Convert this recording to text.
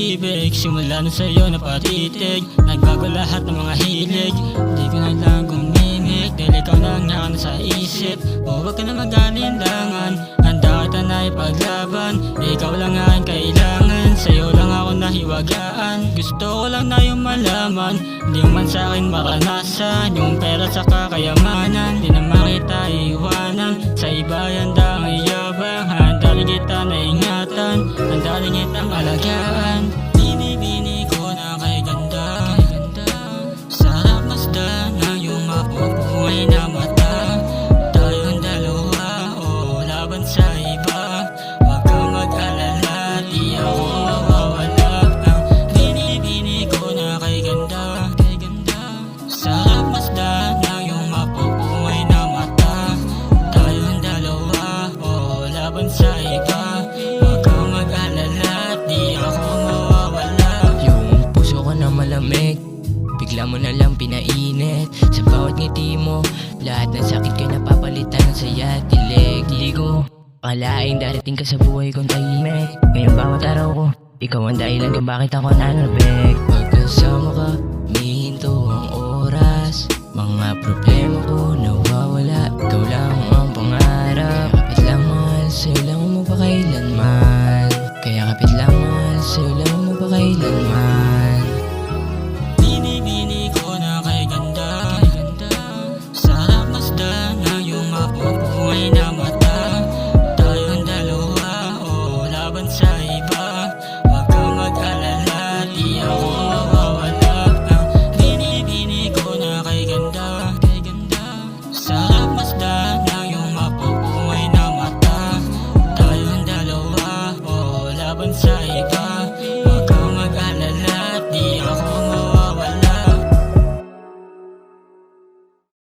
pag-ibig. Simula nun sa'yo napatitig, nagbago lahat ng mga hilig. Di ko na lang gumimik, dahil ikaw na ang nasa isip. Huwag ka na mag-alinlangan, handa kita na ipaglaban. Ikaw lang ang kailangan, sa'yo lang ako nahiwagaan. Gusto ko lang na yung malaman, di mo man sa'kin maranasan yung pera sa kakayamanan. Di naman kita iiwanan, sa iba handa ang iyabang. Handa rin kita na ingatan, handa rin kitang alagaan. Binibini ko na kay ganda, sarap masdan na yung mapupuhay na mata. Tayong dalawa, o laban sa iba. Huwag kang mag-alala, di ako mawawala. Binibini ko na kay ganda, sarap masdan na yung mapupuhay na mata. Tayong dalawa, o laban sa iba. Huwag kang mag-alala, di ako mawawala. Yung puso ko na malamig, bigla mo na lang pinainit. Sa bawat ngiti mo, lahat ng sakit ko'y napapalitan ng saya at dilig. Di ko akalaing darating ka sa buhay kong tahimik. Ngayon bawat araw ko, ikaw ang dahilan kung bakit ako nanabig. Pagkasama ka, humihinto ang oras. Mga problema ko nawawala, ikaw lang ang pangarap. Kapit lang mahal, sa'yo lang magpakailanman. Kaya kapit lang mahal, sa'yo lang magpakailanman. Binibini ko na kay ganda, sarap masdan na yung mapupuhay na mata. Tayong dalawa, o laban sa iba. Huwag kang mag-alala, di ako mawawala. Binibini ko na kay ganda, sarap masdan na yung mapupuhay na mata. Tayong dalawa, o laban sa iba.